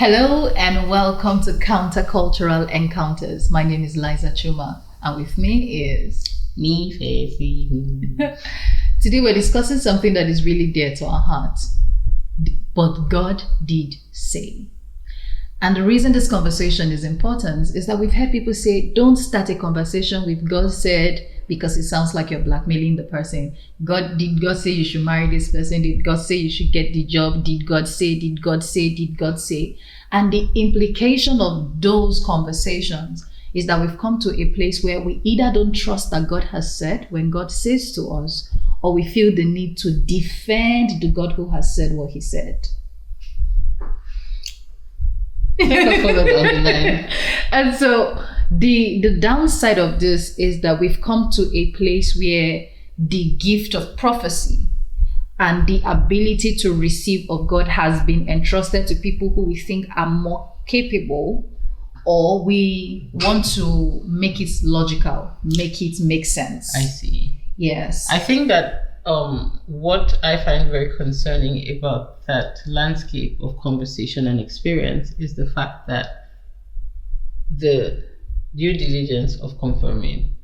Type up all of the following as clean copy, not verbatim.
Hello and welcome to Countercultural Encounters. My name is Liza Chuma and with me is me, Faith. Today we're discussing something that is really dear to our hearts. But God did say. And the reason this conversation is important is that we've heard people say, don't start a conversation with God said, because it sounds like you're blackmailing the person. Did God say you should marry this person? Did God say you should get the job? Did God say? Did God say? Did God say? And the implication of those conversations is that we've come to a place where we either don't trust that God has said when God says to us, or we feel the need to defend the God who has said what he said. And so the downside of this is that we've come to a place where the gift of prophecy and the ability to receive of God has been entrusted to people who we think are more capable, or we want to make it logical, make it make sense. I see. Yes. I think that what I find very concerning about that landscape of conversation and experience is the fact that the due diligence of confirming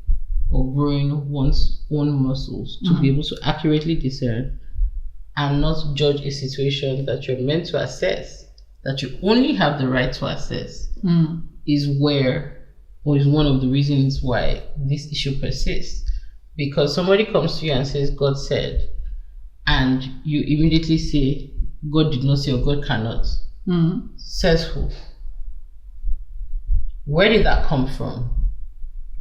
or growing one's own muscles to be able to accurately discern and not judge a situation that you're meant to assess, that you only have the right to assess, is one of the reasons why this issue persists. Because somebody comes to you and says, God said, and you immediately say, God did not say or God cannot. Says who? Where did that come from?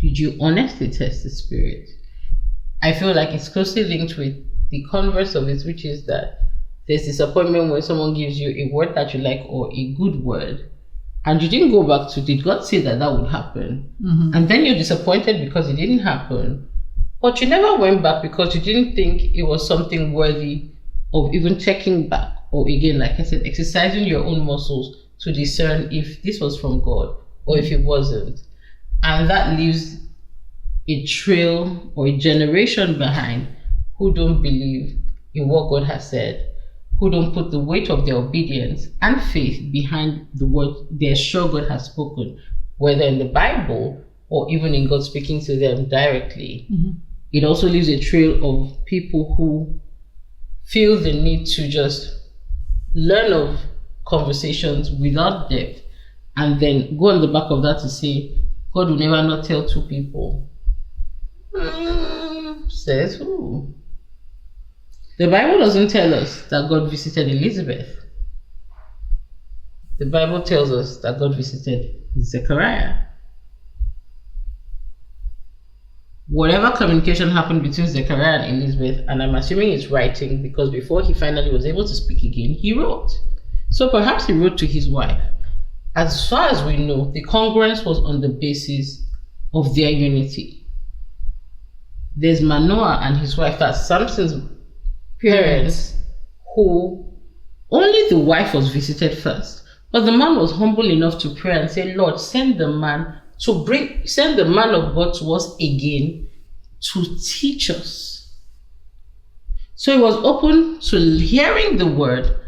Did you honestly test the spirit? I feel like it's closely linked with the converse of it, which is that there's disappointment when someone gives you a word that you like or a good word, and you didn't go back to, did God say that would happen? And then you're disappointed because it didn't happen. But you never went back because you didn't think it was something worthy of even checking back, or again, like I said, exercising your own muscles to discern if this was from God or if it wasn't. And that leaves a trail or a generation behind who don't believe in what God has said, who don't put the weight of their obedience and faith behind the word they're sure God has spoken, whether in the Bible or even in God speaking to them directly. It also leaves a trail of people who feel the need to just learn of conversations without depth and then go on the back of that to say, God will never not tell two people. Says who? The Bible doesn't tell us that God visited Elizabeth. The Bible tells us that God visited Zechariah. Whatever communication happened between Zechariah and Elizabeth, and I'm assuming it's writing because before he finally was able to speak again, he wrote. So perhaps he wrote to his wife. As far as we know, the congruence was on the basis of their unity. There's Manoah and his wife, that's Samson's parents, who only the wife was visited first. But the man was humble enough to pray and say, Lord, send the man of God to us again to teach us. So he was open to hearing the word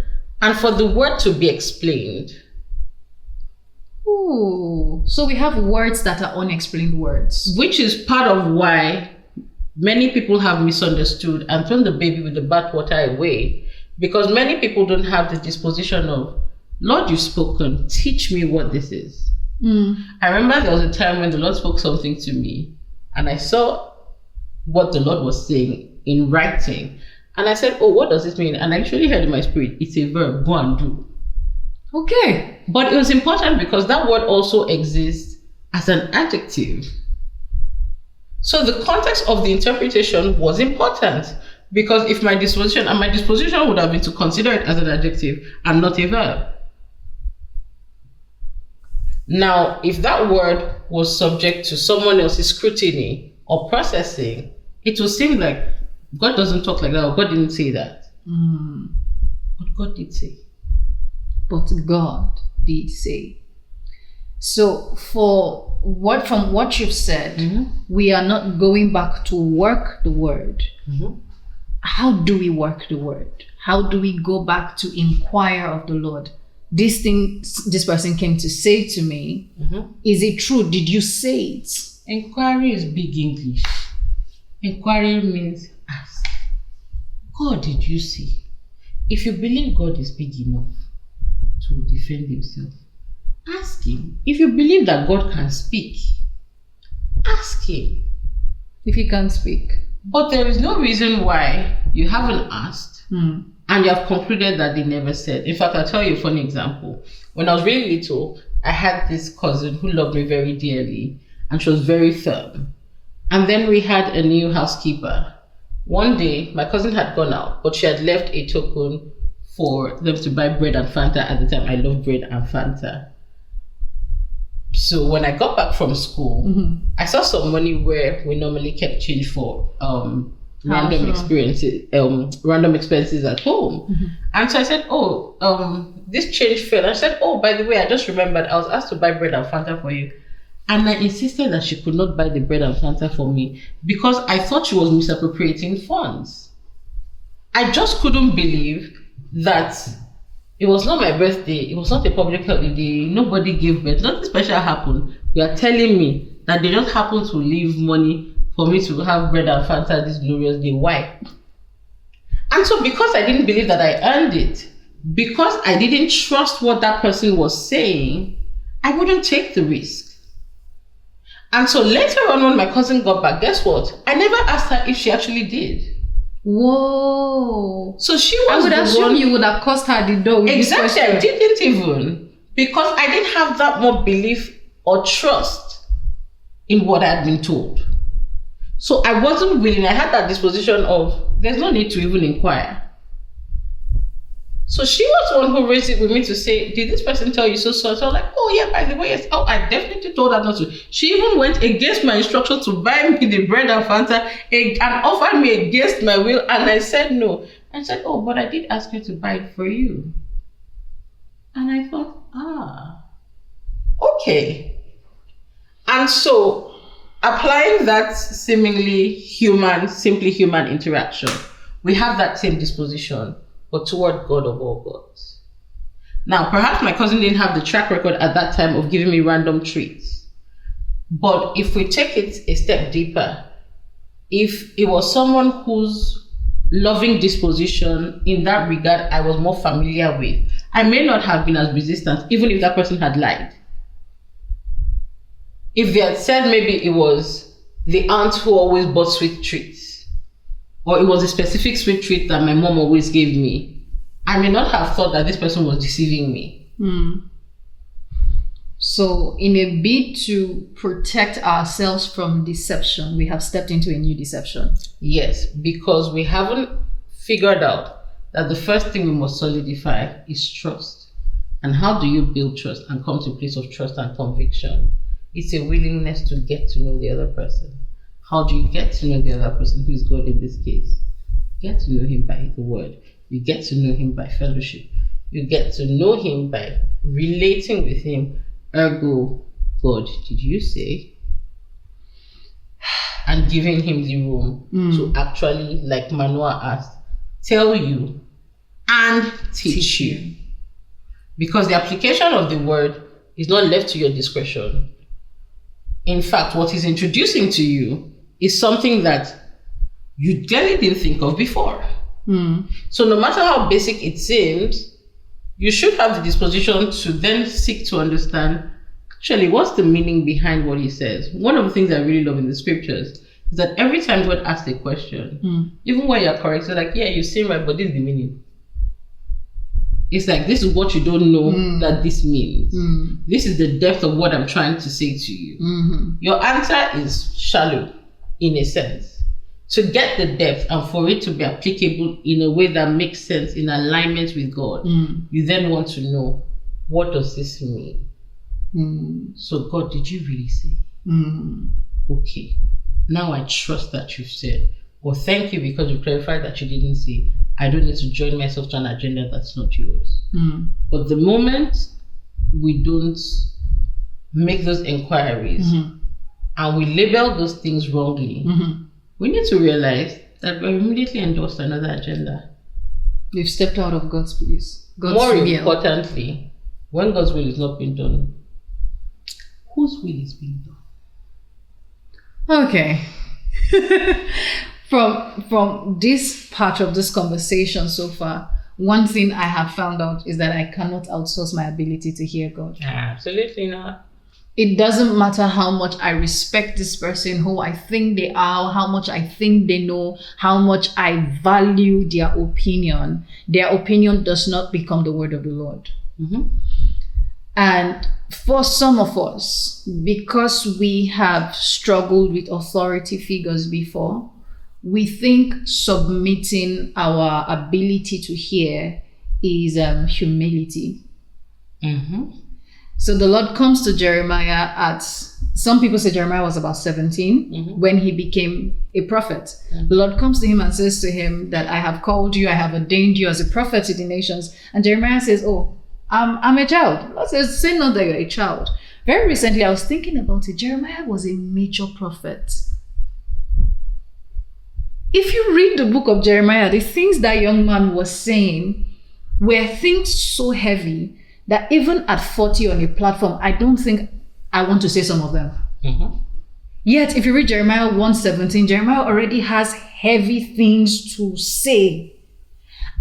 and for the word to be explained. Ooh, so we have words that are unexplained words. Which is part of why many people have misunderstood and thrown the baby with the bathwater away, because many people don't have the disposition of, Lord, you've spoken, teach me what this is. I remember there was a time when the Lord spoke something to me and I saw what the Lord was saying in writing. And I said, oh, what does this mean? And I actually heard in my spirit, it's a verb, go and do. Okay. But it was important because that word also exists as an adjective. So the context of the interpretation was important, because if my disposition would have been to consider it as an adjective and not a verb. Now, if that word was subject to someone else's scrutiny or processing, it would seem like God doesn't talk like that, or God didn't say that. But God did say. But God did say. So from what you've said, we are not going back to work the word. How do we work the word? How do we go back to inquire of the Lord? this thing this person came to say to me, is it true? Did you say it? Inquiry is big English. Inquiry means ask. God, did you see? If you believe God is big enough to defend himself, ask him. If you believe that God can speak, ask him. If he can't speak. But there is no reason why you haven't asked and you have concluded that they never said. In fact, I'll tell you a funny example. When I was really little, I had this cousin who loved me very dearly and she was very firm. And then we had a new housekeeper. One day, my cousin had gone out, but she had left a token for them to buy bread and Fanta. At the time, I loved bread and Fanta. So when I got back from school, I saw some money where we normally kept change for random expenses at home. And so I said, this change fell. I said, by the way, I just remembered I was asked to buy bread and Fanta for you. And I insisted that she could not buy the bread and Fanta for me because I thought she was misappropriating funds. I just couldn't believe that it was not my birthday. It was not a public holiday. Nobody gave birth. Nothing special happened. You are telling me that they just happened to leave money for me to have bread and Fanta this glorious day. Why? And so because I didn't believe that I earned it, because I didn't trust what that person was saying, I wouldn't take the risk. And so later on when my cousin got back, guess what? I never asked her if she actually did. Whoa. So she was I would assume you would have cost her the door with exactly, this question. I didn't even. Because I didn't have that more belief or trust in what I had been told. So I wasn't willing. I had that disposition of, there's no need to even inquire. So she was the one who raised it with me to say, did this person tell you so? So I was like, yeah, by the way, yes. I definitely told her not to. She even went against my instruction to buy me the bread and Fanta and offered me against my will. And I said no. I said, but I did ask her to buy it for you. And I thought, okay. And so applying that seemingly simply human interaction, we have that same disposition, but toward God of all gods. Now, perhaps my cousin didn't have the track record at that time of giving me random treats. But if we take it a step deeper, if it was someone whose loving disposition in that regard I was more familiar with, I may not have been as resistant, even if that person had lied. If they had said maybe it was the aunt who always bought sweet treats, or it was a specific sweet treat that my mom always gave me, I may not have thought that this person was deceiving me. So in a bid to protect ourselves from deception, we have stepped into a new deception. Yes, because we haven't figured out that the first thing we must solidify is trust. And how do you build trust and come to a place of trust and conviction? It's a willingness to get to know the other person. How do you get to know the other person, who is God in this case? You get to know him by the word. You get to know him by fellowship. You get to know him by relating with him. Ergo, God, did you say? And giving him the room to actually, like Manoah asked, tell you and teach you. Because the application of the word is not left to your discretion. In fact, what he's introducing to you is something that you clearly didn't think of before. So no matter how basic it seems, you should have the disposition to then seek to understand, actually, what's the meaning behind what he says. One of the things I really love in the scriptures is that every time God asks a question, even when you're correct, you're like, yeah, you seem right, but this is the meaning. It's like, this is what you don't know that this means. This is the depth of what I'm trying to say to you. Your answer is shallow, in a sense. To get the depth and for it to be applicable in a way that makes sense in alignment with God, you then want to know, what does this mean? So God, did you really say? Okay, now I trust that you've said. Well, thank you because you clarified that you didn't say. I don't need to join myself to an agenda that's not yours. But the moment we don't make those inquiries and we label those things wrongly, we need to realize that we're immediately endorsed another agenda. We've stepped out of God's place. God's More will. importantly, When God's will is not being done, whose will is being done? Okay. From this part of this conversation so far, one thing I have found out is that I cannot outsource my ability to hear God. Absolutely not. It doesn't matter how much I respect this person, who I think they are, how much I think they know, how much I value their opinion does not become the word of the Lord. Mm-hmm. And for some of us, because we have struggled with authority figures before, we think submitting our ability to hear is humility. Mm-hmm. So the Lord comes to Jeremiah some people say Jeremiah was about 17 when he became a prophet. Mm-hmm. The Lord comes to him and says to him that I have called you, I have ordained you as a prophet to the nations. And Jeremiah says, oh, I'm a child. The Lord says, say not that you're a child. Very recently, I was thinking about it. Jeremiah was a major prophet. If you read the book of Jeremiah, the things that young man was saying were things so heavy that even at 40 on a platform, I don't think I want to say some of them. Mm-hmm. Yet, if you read Jeremiah 1:17, Jeremiah already has heavy things to say.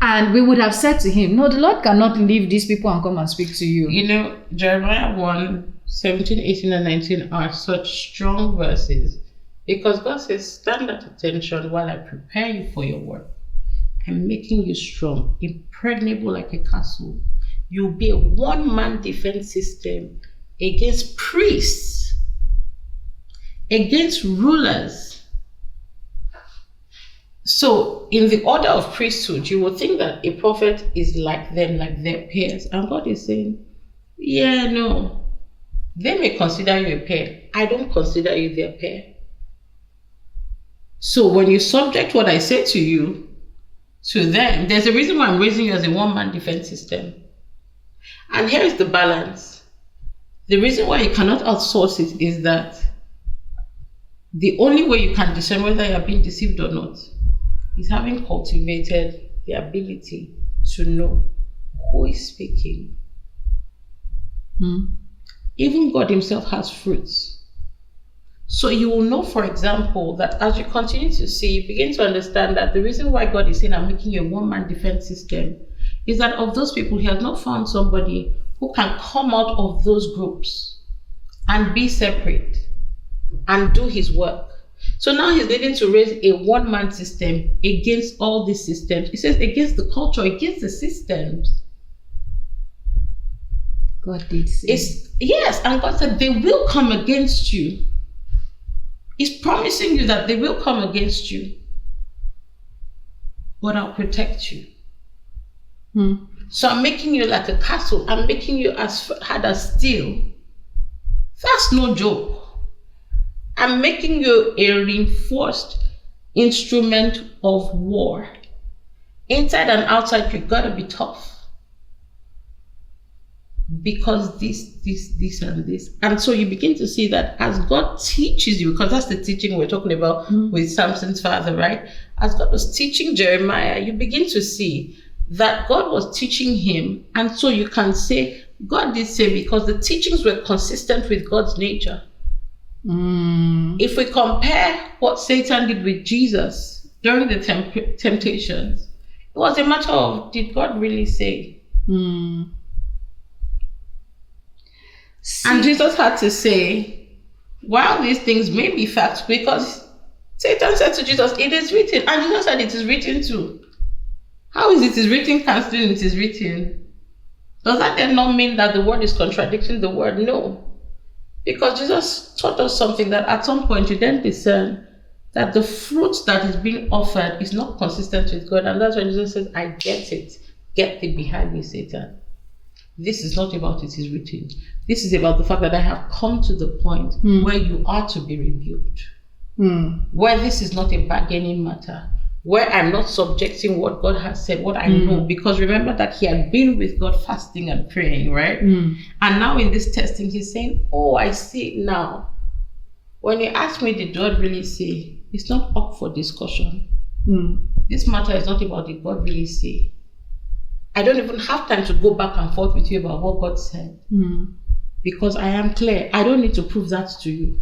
And we would have said to him, no, the Lord cannot leave these people and come and speak to you. You know, Jeremiah 1:17, 18, and 19 are such strong verses because God says, stand at attention while I prepare you for your work. I'm making you strong, impregnable like a castle. You'll be a one-man defense system against priests, against rulers. So in the order of priesthood, you would think that a prophet is like them, like their peers. And God is saying, yeah, no. They may consider you a peer. I don't consider you their peer. So when you subject what I say to you, to them, there's a reason why I'm raising you as a one-man defense system. And here is the balance. The reason why you cannot outsource it is that the only way you can discern whether you're being deceived or not is having cultivated the ability to know who is speaking. Even God himself has fruits. So you will know, for example, that as you continue to see, you begin to understand that the reason why God is saying, I'm making you a one-man defense system, is that of those people, he has not found somebody who can come out of those groups and be separate and do his work. So now he's needing to raise a one-man system against all these systems. He says against the culture, against the systems. God did say. Yes, and God said they will come against you. He's promising you that they will come against you, but I'll protect you. So I'm making you like a castle. I'm making you as hard as steel. That's no joke. I'm making you a reinforced instrument of war. Inside and outside, you gotta be tough. Because this, and this. And so you begin to see that as God teaches you, because that's the teaching we're talking about with Samson's father, right? As God was teaching Jeremiah, you begin to see that God was teaching him. And so you can say, God did say, because the teachings were consistent with God's nature. If we compare what Satan did with Jesus during the temptations, it was a matter of, did God really say? And Jesus had to say, while these things may be facts, because Satan said to Jesus, it is written. And Jesus said, it is written too. How is it is written canceling it is written? Does that then not mean that the word is contradicting the word? No. Because Jesus taught us something that at some point you then discern that the fruit that is being offered is not consistent with God. And that's when Jesus says, I get it. Get thee behind me, Satan. This is not about it is written. This is about the fact that I have come to the point where you are to be rebuked. Where this is not a bargaining matter. Where I'm not subjecting what God has said, what I know. Because remember that he had been with God fasting and praying, right? And now in this testing, he's saying, oh, I see it now. When you ask me, did God really say? It's not up for discussion. This matter is not about did God really say. I don't even have time to go back and forth with you about what God said. Because I am clear. I don't need to prove that to you.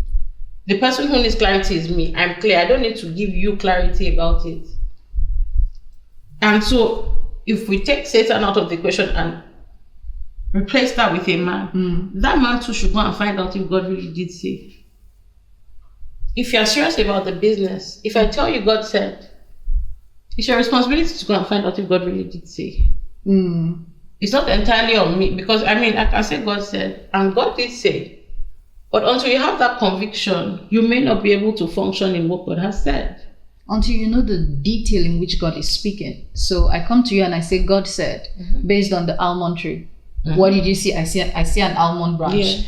The person who needs clarity is me. I'm clear. I don't need to give you clarity about it. And so, if we take Satan out of the equation and replace that with a man, that man too should go and find out if God really did say. If you're serious about the business, if I tell you God said, it's your responsibility to go and find out if God really did say. It's not entirely on me, because I can say God said, and God did say, but until you have that conviction, you may not be able to function in what God has said. Until you know the detail in which God is speaking. So I come to you and I say, God said, based on the almond tree. What did you see? I see an almond branch. Yeah.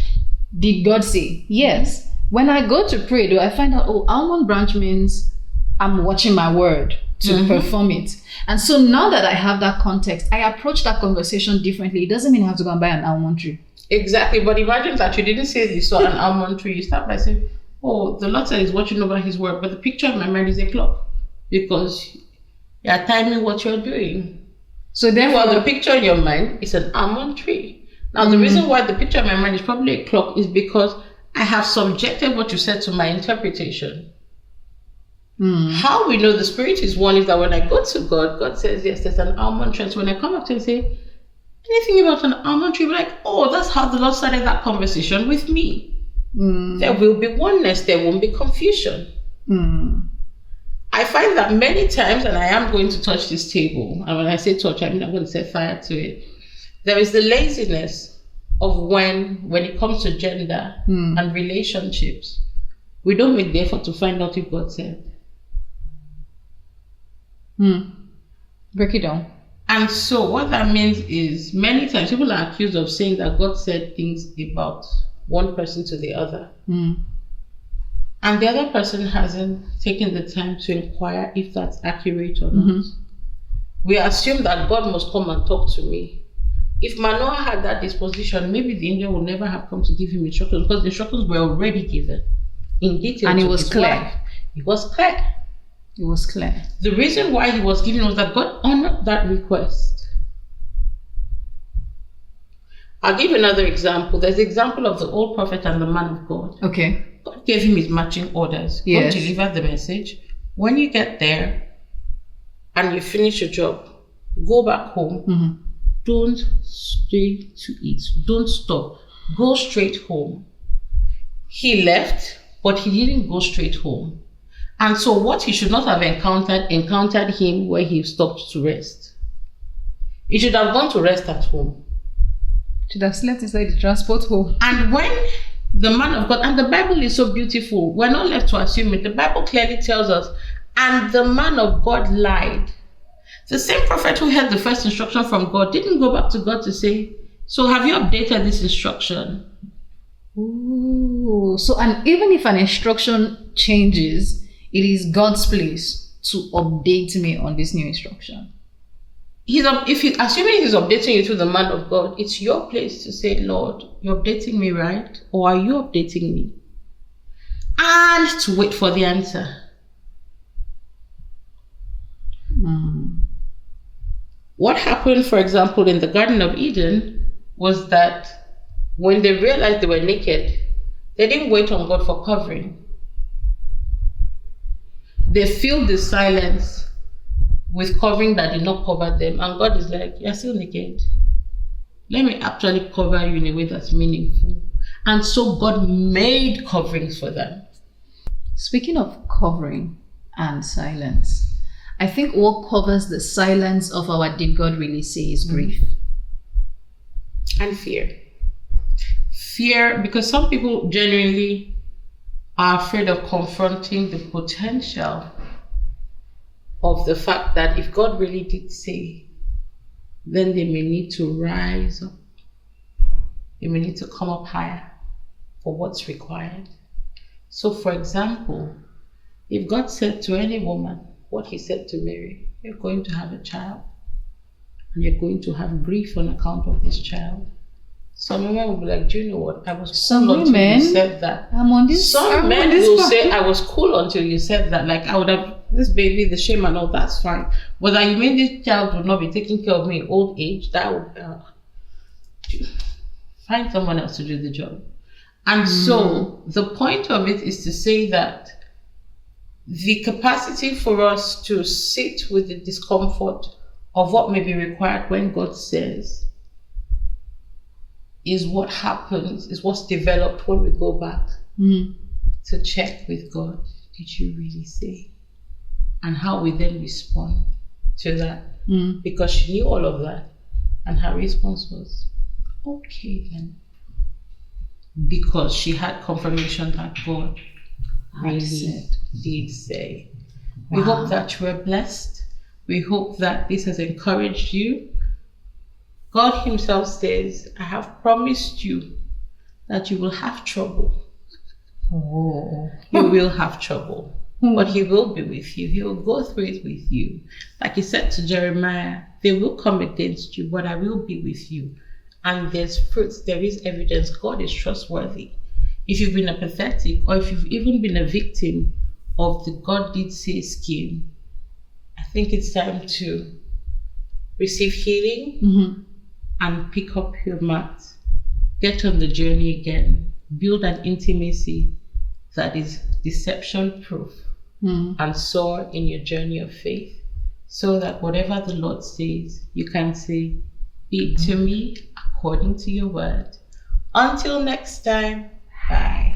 Did God say? Yes. When I go to pray, though, I find out, almond branch means I'm watching my word to perform it. And so now that I have that context, I approach that conversation differently. It doesn't mean I have to go and buy an almond tree. Exactly. But imagine that you didn't say you saw an almond tree. You start by saying, the Lord said He's watching over His word. But the picture in my mind is a clock, because you're timing what you're doing. So therefore, the picture in your mind is an almond tree. Now, the reason why the picture in my mind is probably a clock is because I have subjected what you said to my interpretation. How we know the Spirit is one is that when I go to God, God says, yes, there's an almond tree. So when I come up to Him and say, anything about an almond tree, we're like, that's how the Lord started that conversation with me. There will be oneness, there won't be confusion. I find that many times, and I am going to touch this table, and when I say touch, I'm going to set fire to it. There is the laziness of when it comes to gender and relationships, we don't make the effort to find out if God said. Break it down. And so what that means is many times people are accused of saying that God said things about one person to the other. And the other person hasn't taken the time to inquire if that's accurate or not. We assume that God must come and talk to me. If Manoah had that disposition, maybe the angel would never have come to give him instructions, because the instructions were already given in detail. And it was clear. It was clear. It was clear. The reason why he was given was that God honored that request. I'll give you another example. There's the example of the old prophet and the man of God. Okay. God gave him his marching orders. Yes. Go deliver the message. When you get there and you finish your job, go back home. Don't stay to eat. Don't stop. Go straight home. He left, but he didn't go straight home. And so what he should not have encountered him where he stopped to rest. He should have gone to rest at home. Should have slept inside the transport home. And when the man of God, and the Bible is so beautiful, we're not left to assume it. The Bible clearly tells us, and the man of God lied. The same prophet who heard the first instruction from God didn't go back to God to say, so have you updated this instruction? Ooh, so and even if an instruction changes, it is God's place to update me on this new instruction. Assuming he's updating you to the man of God, it's your place to say, Lord, you're updating me, right? Or are you updating me? And to wait for the answer. What happened, for example, in the Garden of Eden was that when they realized they were naked, they didn't wait on God for covering. They filled the silence with covering that did not cover them. And God is like, you're still naked. Let me actually cover you in a way that's meaningful. And so God made coverings for them. Speaking of covering and silence, I think what covers the silence of our did God really say is grief. And fear. Fear, because some people genuinely are afraid of confronting the potential of the fact that if God really did say, then they may need to rise up. They may need to come up higher for what's required. So, for example, if God said to any woman what he said to Mary, you're going to have a child and you're going to have grief on account of this child. Some women will be like, do you know what? I was cool until you said that. Some men will say, I was cool until you said that. Like, I would have this baby, the shame and all, that's fine. But that you mean this child will not be taking care of me in old age, that would find someone else to do the job. And so the point of it is to say that the capacity for us to sit with the discomfort of what may be required when God says is what happens, is what's developed when we go back to check with God. Did you really say? And how we then respond to that. Because she knew all of that. And her response was, okay then. Because she had confirmation that God really did say. We hope that you are blessed. We hope that this has encouraged you. God himself says, I have promised you that you will have trouble. You will have trouble. But he will be with you. He will go through it with you. Like he said to Jeremiah, they will come against you, but I will be with you. And there's fruits, there is evidence. God is trustworthy. If you've been apathetic, or if you've even been a victim of the God did say scheme, I think it's time to receive healing and pick up your mat. Get on the journey again. Build an intimacy that is deception proof and soar in your journey of faith, so that whatever the Lord says, you can say, be it to me according to your word. Until next time, bye.